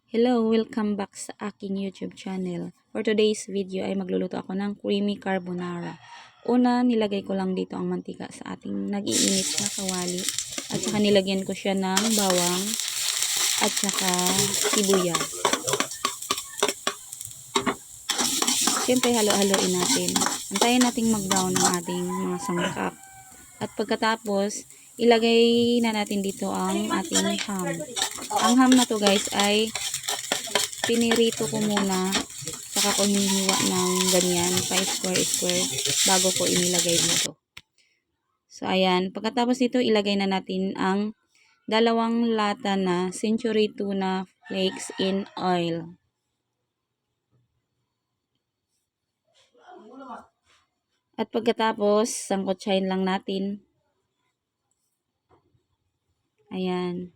Hello, welcome back sa aking YouTube channel. For today's video ay magluluto ako ng creamy carbonara. Una, nilagay ko lang dito ang mantika sa ating nag-iinit na kawali. At saka nilagyan ko siya ng bawang at saka sibuyas. Siyempre, halo-haloin natin. Antayin nating mag-brown ang ating mga sangkap. At pagkatapos, ilagay na natin dito ang ating ham. Ang ham na to guys ay pinirito ko muna, saka ko hinihiwa ng ganyan, pa square bago ko inilagay dito. So ayan, pagkatapos nito ilagay na natin ang 2 lata na Century Tuna Flakes in oil. At pagkatapos, sangkotsahin lang natin. Ayan.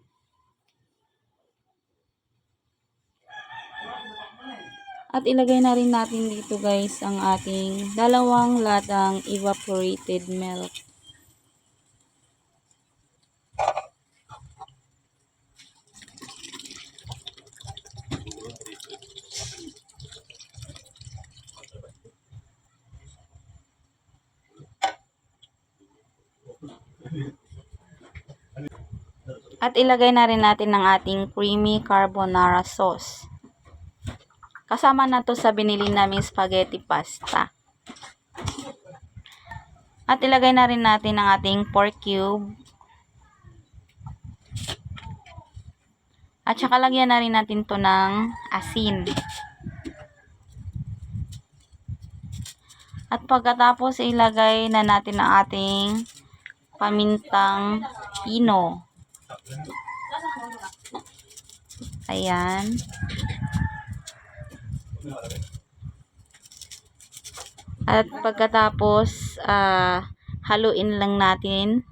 At ilagay na rin natin dito guys ang ating 2 latang evaporated milk. At ilagay na rin natin ang ating creamy carbonara sauce. Kasama na to sa binili naming spaghetti pasta. At ilagay na rin natin ang ating pork cube. At saka lagyan na rin natin to ng asin. At pagkatapos ilagay na natin ang ating pamintang pino. Ayan. At pagkatapos haluin lang natin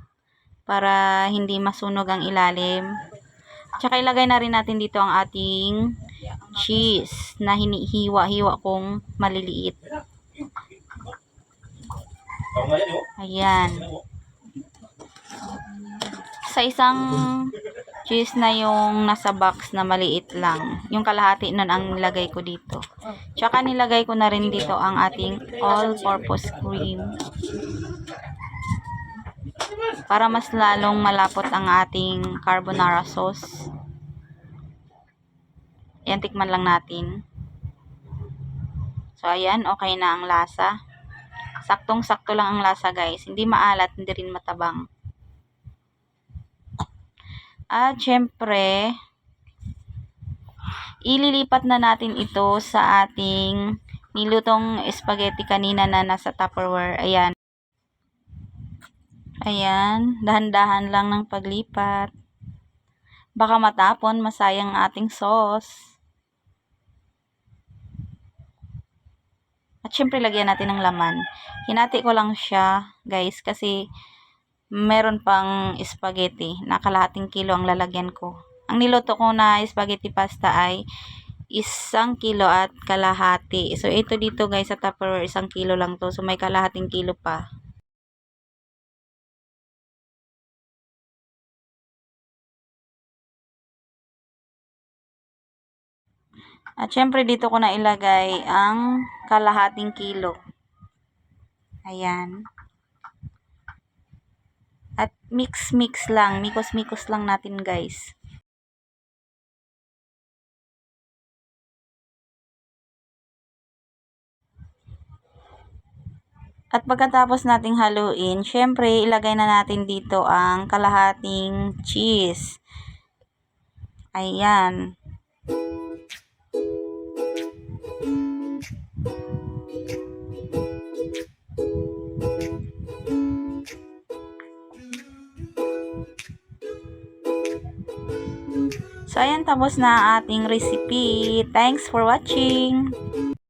para hindi masunog ang ilalim. Tsaka ilagay na rin natin dito ang ating cheese na hinihiwa-hiwa kong maliliit. Ayan. Sa isang cheese na yung nasa box na maliit lang. Yung kalahati nun ang nilagay ko dito. Tsaka nilagay ko na rin dito ang ating all-purpose cream. Para mas lalong malapot ang ating carbonara sauce. Ayan, tikman lang natin. So, ayan, okay na ang lasa. Saktong-sakto lang ang lasa guys. Hindi maalat, hindi rin matabang. At syempre, ililipat na natin ito sa ating nilutong spaghetti kanina na nasa Tupperware. Ayan. Ayan, dahan-dahan lang ng paglipat. Baka matapon, masayang ating sauce. At syempre, lagyan natin ng laman. Hinati ko lang siya, guys, kasi meron pang spaghetti na kalahating kilo ang lalagyan ko. Ang niluto ko na spaghetti pasta ay 1 kilo at kalahati. So, ito dito guys sa Tupperware, 1 kilo lang to. So, may kalahating kilo pa. At syempre, dito ko na ilagay ang kalahating kilo. Ayan. At mix-mix lang. Mikos-mikos lang natin guys. At pagkatapos nating haluin, syempre ilagay na natin dito ang kalahating cheese. Ayan. So, ayan, tapos na ating recipe. Thanks for watching!